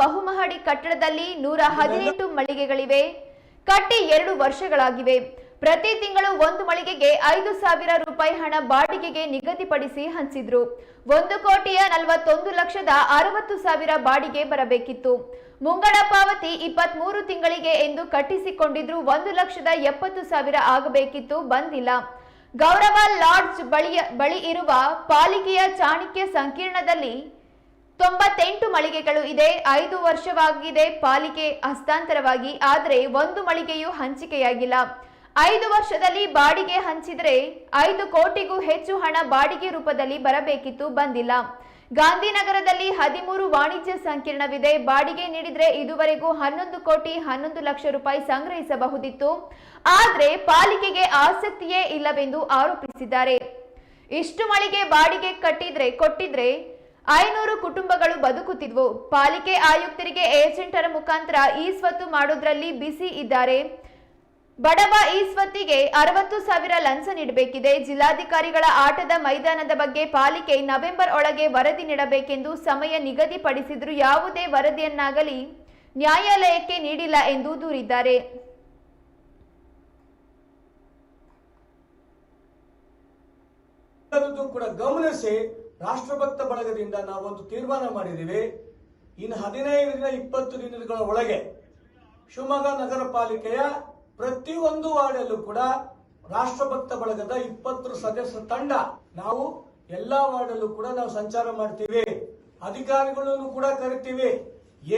ಬಹುಮಹಡಿ ಕಟ್ಟಡದಲ್ಲಿ 118 ಮಳಿಗೆಗಳಿವೆ. ಕಟ್ಟಿ 2 ವರ್ಷಗಳಾಗಿವೆ. ಪ್ರತಿ ತಿಂಗಳು ಒಂದು ಮಳಿಗೆಗೆ 5,000 ರೂಪಾಯಿ ಹಣ ಬಾಡಿಗೆಗೆ ನಿಗದಿಪಡಿಸಿ ಹಂಚಿದ್ರು. 1,41,60,000 ಬಾಡಿಗೆ ಬರಬೇಕಿತ್ತು. ಮುಂಗಡ ಪಾವತಿ 23 ತಿಂಗಳಿಗೆ ಎಂದು ಕಟ್ಟಿಸಿಕೊಂಡಿದ್ರು 1,70,000 ಆಗಬೇಕಿತ್ತು, ಬಂದಿಲ್ಲ. ಗೌರವ ಲಾಡ್ಜ್ ಬಳಿ ಇರುವ ಪಾಲಿಕೆಯ ಚಾಣಕ್ಯ ಸಂಕೀರ್ಣದಲ್ಲಿ 98 ಮಳಿಗೆಗಳು ಇದೆ. 5 ವರ್ಷವಾಗಿದೆ ಪಾಲಿಕೆ ಹಸ್ತಾಂತರವಾಗಿ, ಆದರೆ ಒಂದು ಮಳಿಗೆಯೂ ಹಂಚಿಕೆಯಾಗಿಲ್ಲ. 5 ವರ್ಷದಲ್ಲಿ ಬಾಡಿಗೆ ಹಂಚಿದ್ರೆ 5 ಕೋಟಿಗೂ ಹೆಚ್ಚು ಹಣ ಬಾಡಿಗೆ ರೂಪದಲ್ಲಿ ಬರಬೇಕಿತ್ತು, ಬಂದಿಲ್ಲ. ಗಾಂಧಿನಗರದಲ್ಲಿ 13 ವಾಣಿಜ್ಯ ಸಂಕೀರ್ಣವಿದೆ. ಬಾಡಿಗೆ ನೀಡಿದ್ರೆ ಇದುವರೆಗೂ 11 ಕೋಟಿ 11 ಲಕ್ಷ ರೂಪಾಯಿ ಸಂಗ್ರಹಿಸಬಹುದಿತ್ತು. ಆದ್ರೆ ಪಾಲಿಕೆಗೆ ಆಸಕ್ತಿಯೇ ಇಲ್ಲವೆಂದು ಆರೋಪಿಸಿದ್ದಾರೆ. ಇಷ್ಟು ಮಳಿಗೆ ಬಾಡಿಗೆ ಕೊಟ್ಟಿದ್ರೆ 500 ಕುಟುಂಬಗಳು ಬದುಕುತ್ತಿದ್ವು. ಪಾಲಿಕೆ ಆಯುಕ್ತರಿಗೆ ಏಜೆಂಟರ ಮುಖಾಂತರ ಈ ಸ್ವತ್ತು ಮಾಡೋದ್ರಲ್ಲಿ ಬಿಸಿ ಇದ್ದಾರೆ. ಬಡವ ಈ ಸ್ವತ್ತಿಗೆ 60,000 ಲಂಚ ನೀಡಬೇಕಿದೆ. ಜಿಲ್ಲಾಧಿಕಾರಿಗಳ ಆಟದ ಮೈದಾನದ ಬಗ್ಗೆ ಪಾಲಿಕೆ ನವೆಂಬರ್ ಒಳಗೆ ವರದಿ ನೀಡಬೇಕೆಂದು ಸಮಯ ನಿಗದಿಪಡಿಸಿದ್ರು. ಯಾವುದೇ ವರದಿಯನ್ನಾಗಲಿ ನ್ಯಾಯಾಲಯಕ್ಕೆ ನೀಡಿಲ್ಲ ಎಂದು ದೂರಿದ್ದಾರೆ. ಕೂಡ ಗಮನಿಸಿ ರಾಷ್ಟ್ರಭಕ್ತ ಬಳಗದಿಂದ ನಾವೊಂದು ತೀರ್ಮಾನ ಮಾಡಿದ್ದೀವಿ. ಇನ್ನು 15-20 ದಿನಗಳ ಒಳಗೆ ಶಿವಮೊಗ್ಗ ನಗರ ಪಾಲಿಕೆಯ ಪ್ರತಿಯೊಂದು ವಾರ್ಡಲ್ಲೂ ಕೂಡ ರಾಷ್ಟ್ರಭಕ್ತ ಬಳಗದ 20 ಸದಸ್ಯರ ತಂಡ ನಾವು ಎಲ್ಲಾ ವಾರ್ಡಲ್ಲೂ ಕೂಡ ನಾವು ಸಂಚಾರ ಮಾಡ್ತೀವಿ. ಅಧಿಕಾರಿಗಳನ್ನು ಕೂಡ ಕರಿತೀವಿ.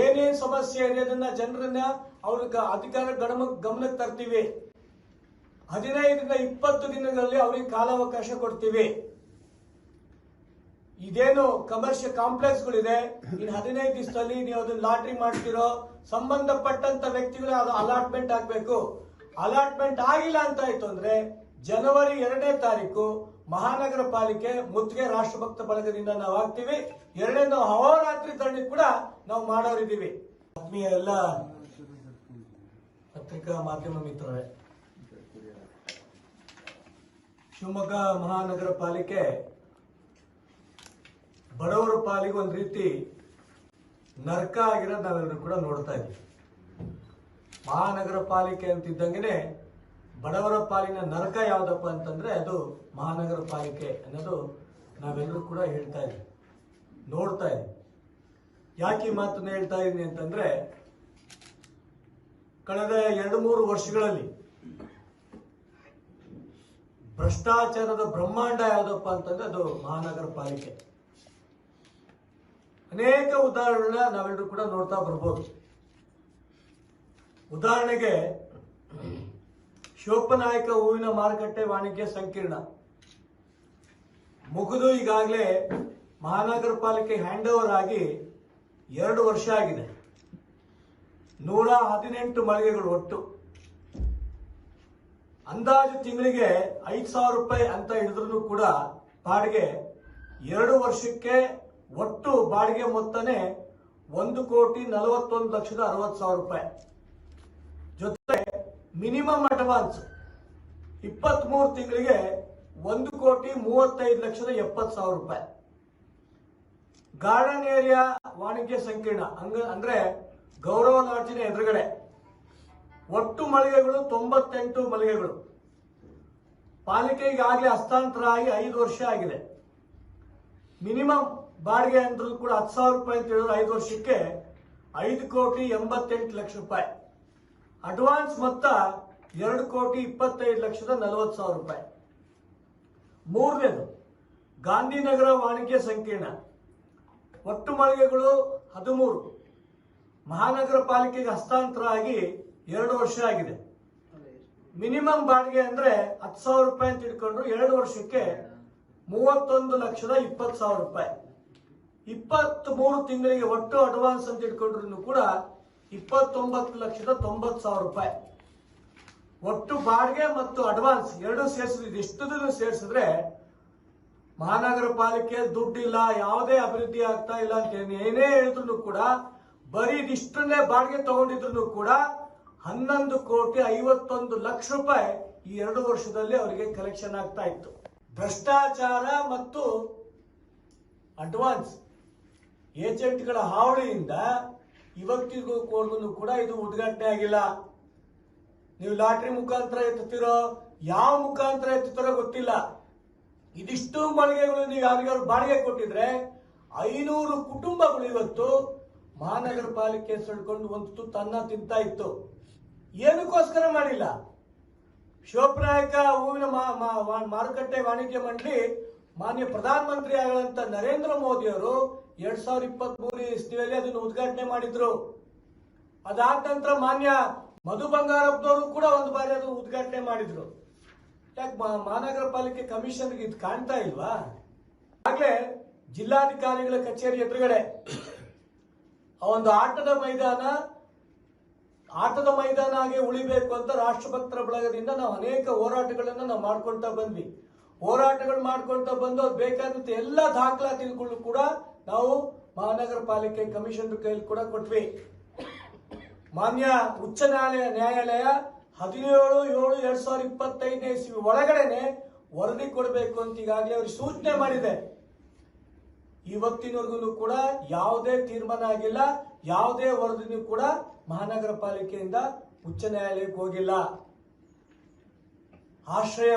ಏನೇನ್ ಸಮಸ್ಯೆ ಇದೆ ಅದನ್ನ ಜನರನ್ನ ಅವ್ರ ಅಧಿಕಾರ ಗಮನಕ್ಕೆ ತರ್ತೀವಿ. 15-20 ದಿನಗಳಲ್ಲಿ ಅವರಿಗೆ ಕಾಲಾವಕಾಶ ಕೊಡ್ತೀವಿ. ಇದೇನು ಕಮರ್ಷಿಯಲ್ ಕಾಂಪ್ಲೆಕ್ಸ್ ಗಳಿದೆ, ಇನ್ನು 15 ದಿವಸದಲ್ಲಿ ನೀವು ಅದನ್ನ ಲಾಟ್ರಿ ಮಾಡ್ತಿರೋ ಸಂಬಂಧಪಟ್ಟಂತ ವ್ಯಕ್ತಿಗಳು ಅದು ಅಲಾಟ್ಮೆಂಟ್ ಆಗ್ಬೇಕು. ಅಲಾಟ್ಮೆಂಟ್ ಆಗಿಲ್ಲ ಅಂತ ಆಯ್ತು ಅಂದ್ರೆ ಜನವರಿ 2ನೇ ತಾರೀಕು ಮಹಾನಗರ ಪಾಲಿಕೆ ಮುತ್ತಿಗೆ ರಾಷ್ಟ್ರಭಕ್ತ ಬಳಗದಿಂದ ನಾವು ಆಗ್ತೀವಿ. 2ನೇ ನಾವು ಅಹೋರಾತ್ರಿ ಧರಣಿ ಕೂಡ ನಾವು ಮಾಡೋರಿದ್ದೀವಿ. ಆತ್ಮೀಯ ಎಲ್ಲ ಪತ್ರಿಕಾ ಮಾಧ್ಯಮ ಮಿತ್ರರೇ, ಶಿವಮೊಗ್ಗ ಮಹಾನಗರ ಪಾಲಿಕೆ ಬಡವರ ಪಾಲಿಗೆ ಒಂದು ರೀತಿ ನರಕ ಆಗಿರೋದು ನಾವೆಲ್ಲರೂ ಕೂಡ ನೋಡ್ತಾ ಇದ್ದೀವಿ. ಮಹಾನಗರ ಪಾಲಿಕೆ ಅಂತಿದ್ದಂಗೆ ಬಡವರ ಪಾಲಿನ ನರಕ ಯಾವ್ದಪ್ಪ ಅಂತಂದ್ರೆ ಅದು ಮಹಾನಗರ ಪಾಲಿಕೆ ಅನ್ನೋದು ನಾವೆಲ್ಲರೂ ಕೂಡ ಹೇಳ್ತಾ ಇದ್ದೀವಿ, ನೋಡ್ತಾ ಇದ್ದೀವಿ. ಯಾಕೆ ಈ ಮಾತನ್ನ ಹೇಳ್ತಾ ಇದ್ದೀನಿ ಅಂತಂದ್ರೆ ಕಳೆದ 2-3 ವರ್ಷಗಳಲ್ಲಿ ಭ್ರಷ್ಟಾಚಾರದ ಬ್ರಹ್ಮಾಂಡ ಯಾವ್ದಪ್ಪ ಅಂತಂದ್ರೆ ಅದು ಮಹಾನಗರ ಪಾಲಿಕೆ. ಅನೇಕ ಉದಾಹರಣೆಗಳನ್ನ ನಾವೆಲ್ಲರೂ ಕೂಡ ನೋಡ್ತಾ ಬರ್ಬೋದು. ಉದಾಹರಣೆಗೆ ಶಿವಪ್ಪನಾಯಕ ಹೂವಿನ ಮಾರುಕಟ್ಟೆ ವಾಣಿಜ್ಯ ಸಂಕೀರ್ಣ ಮುಗಿದು ಈಗಾಗಲೇ ಮಹಾನಗರ ಪಾಲಿಕೆ ಹ್ಯಾಂಡ್ ಓವರ್ ಆಗಿ 2 ವರ್ಷ ಆಗಿದೆ. 118 ಮಳಿಗೆಗಳು ಒಟ್ಟು. ಅಂದಾಜು ತಿಂಗಳಿಗೆ 5,000 ರೂಪಾಯಿ ಅಂತ ಹಿಡಿದ್ರು ಕೂಡ ಬಾಡಿಗೆ 2 ವರ್ಷಕ್ಕೆ ಒಟ್ಟು ಬಾಡಿಗೆ ಮೊತ್ತನೇ 1,41,60,000 ರೂಪಾಯಿ. ಜೊತೆ ಮಿನಿಮಮ್ ಅಡ್ವಾನ್ಸ್ 23 ತಿಂಗಳಿಗೆ 1,35,70,000 ರೂಪಾಯಿ. ಗಾರ್ಡನ್ ಏರಿಯಾ ವಾಣಿಜ್ಯ ಸಂಕೀರ್ಣ ಅಂದ್ರೆ ಗೌರವ ಲಾಡ್ಜಿನ ಎದುರುಗಡೆ ಒಟ್ಟು ಮಳಿಗೆಗಳು 98 ಮಳಿಗೆಗಳು. ಪಾಲಿಕೆಗೆ ಈಗಾಗಲೇ ಹಸ್ತಾಂತರ ಆಗಿ 5 ವರ್ಷ ಆಗಿದೆ. ಮಿನಿಮಮ್ ಬಾಡಿಗೆ ಅಂದ್ರೂ ಕೂಡ 10,000 ರೂಪಾಯಿ ಅಂತ ಹೇಳಿದ್ರೆ 5 ವರ್ಷಕ್ಕೆ 5,88 ಲಕ್ಷ ರೂಪಾಯಿ. ಅಡ್ವಾನ್ಸ್ ಮೊತ್ತ 2,25,40,000 ರೂಪಾಯಿ. ಮೂರನೇದು ಗಾಂಧಿನಗರ ವಾಣಿಜ್ಯ ಸಂಕೀರ್ಣ ಒಟ್ಟು ಮಳಿಗೆಗಳು 13. ಮಹಾನಗರ ಪಾಲಿಕೆಗೆ ಹಸ್ತಾಂತರ ಆಗಿ 2 ವರ್ಷ ಆಗಿದೆ. ಮಿನಿಮಮ್ ಬಾಡಿಗೆ ಅಂದ್ರೆ 10,000 ರೂಪಾಯಿ ಅಂತ ಇಟ್ಕೊಂಡ್ರು 2 ವರ್ಷಕ್ಕೆ 31,20,000 ರೂಪಾಯಿ. 23 ತಿಂಗಳಿಗೆ ಒಟ್ಟು ಅಡ್ವಾನ್ಸ್ ಅಂತ ಇಟ್ಕೊಂಡ್ರು ಕೂಡ 29,90,000 ರೂಪಾಯಿ. ಒಟ್ಟು ಬಾಡಿಗೆ ಮತ್ತು ಅಡ್ವಾನ್ಸ್ ಎರಡು ಸೇರಿಸಿದ್ರೆ ಇಷ್ಟನ್ನು ಸೇರಿಸಿದ್ರೆ ಮಹಾನಗರ ಪಾಲಿಕೆ ದುಡ್ಡಿಲ್ಲ, ಯಾವುದೇ ಅಭಿವೃದ್ಧಿ ಆಗ್ತಾ ಇಲ್ಲ ಅಂತ ಏನೇ ಹೇಳಿದ್ರು ಕೂಡ ಬರೀ ಇಷ್ಟನ್ನೇ ಬಾಡಿಗೆ ತಗೊಂಡಿದ್ರು ಕೂಡ 11,51 ಲಕ್ಷ ರೂಪಾಯಿ ಈ 2 ವರ್ಷದಲ್ಲಿ ಅವರಿಗೆ ಕಲೆಕ್ಷನ್ ಆಗ್ತಾ ಇತ್ತು. ಭ್ರಷ್ಟಾಚಾರ ಮತ್ತು ಅಡ್ವಾನ್ಸ್ ಏಜೆಂಟ್ಗಳ ಹಾವಳಿಯಿಂದ ಇವತ್ತಿಗೂ ಕೂಡ ಇದು ಉದ್ಘಾಟನೆ ಆಗಿಲ್ಲ. ನೀವು ಲಾಟ್ರಿ ಮುಖಾಂತರ ಎತ್ತುತ್ತೀರೋ ಯಾವ ಮುಖಾಂತರ ಎತ್ತುತ್ತಾರೋ ಗೊತ್ತಿಲ್ಲ. ಇದಿಷ್ಟು ಮಳಿಗೆಗಳು ನೀವು ಯಾರಿಗಾರು ಬಾಡಿಗೆ ಕೊಟ್ಟಿದ್ರೆ 500 ಕುಟುಂಬಗಳು ಇವತ್ತು ಮಹಾನಗರ ಪಾಲಿಕೆ ಸೆಳ್ಕೊಂಡು ಒಂದು ತುತ್ತು ಅನ್ನ ತಿಂತಾ ಇತ್ತು. ಏನಕ್ಕೋಸ್ಕರ ಮಾಡಿಲ್ಲ? ಶಿವಪ್ರನಾಯಕ ಹೂವಿನ ಮಾರುಕಟ್ಟೆ ವಾಣಿಜ್ಯ ಮಂಡಳಿ ಮಾನ್ಯ ಪ್ರಧಾನಮಂತ್ರಿ ಆಗಳಂತ ನರೇಂದ್ರ ಮೋದಿ ಅವರು 2023 ಇಸ್ವಿಯಲ್ಲಿ ಅದನ್ನು ಉದ್ಘಾಟನೆ ಮಾಡಿದ್ರು. ಅದಾದ ನಂತರ ಮಾನ್ಯ ಮಧು ಬಂಗಾರಪ್ಪನವರು ಕೂಡ ಒಂದು ಬಾರಿ ಅದನ್ನು ಉದ್ಘಾಟನೆ ಮಾಡಿದ್ರು. ಯಾಕೆ ಮಹಾನಗರ ಪಾಲಿಕೆ ಕಮಿಷನರ್ಗೆ ಇದು ಕಾಣ್ತಾ ಇಲ್ವಾ? ಆಗ್ಲೇ ಜಿಲ್ಲಾಧಿಕಾರಿಗಳ ಕಚೇರಿ ಎದುರುಗಡೆ ಆ ಒಂದು ಆಟದ ಮೈದಾನ ಆಗಿ ಉಳಿಬೇಕು ಅಂತ ರಾಷ್ಟ್ರಭಕ್ತರ ಬಳಗದಿಂದ ನಾವು ಅನೇಕ ಹೋರಾಟಗಳನ್ನ ನಾವು ಮಾಡ್ಕೊಳ್ತಾ ಬಂದ್ವಿ. ಹೋರಾಟಗಳು ಮಾಡ್ಕೊಳ್ತಾ ಬಂದು ಅದು ಬೇಕಾದಂತ ಎಲ್ಲ ದಾಖಲಾತಿಗಳು ಕೂಡ ನಾವು ಮಹಾನಗರ ಪಾಲಿಕೆ ಕಮಿಷನರ್ ಕೈಲಿ ಕೂಡ ಕೊಟ್ವಿ. ಮಾನ್ಯ ಉಚ್ಚ ನ್ಯಾಯಾಲಯ 17/7/2025 ಇಸ್ವಿ ಒಳಗಡೆನೆ ವರದಿ ಕೊಡಬೇಕು ಅಂತ ಈಗಾಗಲೇ ಅವ್ರಿಗೆ ಸೂಚನೆ ಮಾಡಿದೆ. ಇವತ್ತಿನವರೆಗೂ ಕೂಡ ಯಾವುದೇ ತೀರ್ಮಾನ ಆಗಿಲ್ಲ, ಯಾವುದೇ ವರದಿನೂ ಕೂಡ ಮಹಾನಗರ ಪಾಲಿಕೆಯಿಂದ ಉಚ್ಚ ನ್ಯಾಯಾಲಯಕ್ಕೆ ಹೋಗಿಲ್ಲ. ಆಶ್ರಯ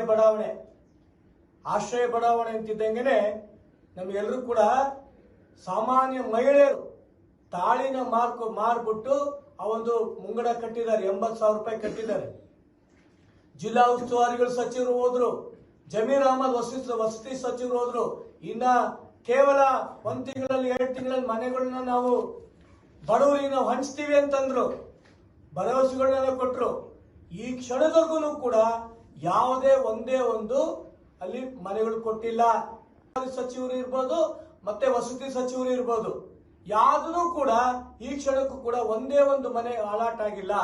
ಬಡಾವಣೆ ಅಂತಿದ್ದಂಗೆನೆ ನಮಗೆಲ್ಲರೂ ಕೂಡ ಸಾಮಾನ್ಯ ಮಹಿಳೆಯರು ತಾಳಿನ ಮಾರ್ಬಿಟ್ಟು ಆ ಒಂದು ಮುಂಗಡ ಕಟ್ಟಿದ್ದಾರೆ. 80,000 ರೂಪಾಯಿ ಕಟ್ಟಿದ್ದಾರೆ. ಜಿಲ್ಲಾ ಉಸ್ತುವಾರಿಗಳು ಸಚಿವರು ಹೋದ್ರು, ಜಮೀರ್ ಅಹಮದ್ ವಸತಿ ಸಚಿವರು ಹೋದ್ರು. ಇನ್ನ ಕೇವಲ 1 ತಿಂಗಳಲ್ಲಿ 2 ತಿಂಗಳಲ್ಲಿ ಮನೆಗಳನ್ನ ನಾವು ಬಡವರಿಗೆ ನಾವು ಹಂಚ್ತೀವಿ ಅಂತಂದ್ರು, ಭರವಸೆಗಳನ್ನೆಲ್ಲ ಕೊಟ್ರು. ಈ ಕ್ಷಣದವರೆಗೂ ಕೂಡ ಯಾವುದೇ ಒಂದೇ ಒಂದು ಅಲ್ಲಿ ಮನೆಗಳು ಕೊಟ್ಟಿಲ್ಲ. ಸಚಿವರು ಇರ್ಬೋದು, ಮತ್ತೆ ವಸತಿ ಸಚಿವರು ಇರ್ಬೋದು, ಯಾವುದೂ ಕೂಡ ಈ ಕ್ಷಣಕ್ಕೂ ಕೂಡ ಒಂದೇ ಒಂದು ಮನೆ ಅಲಾಟ್ ಆಗಿಲ್ಲ.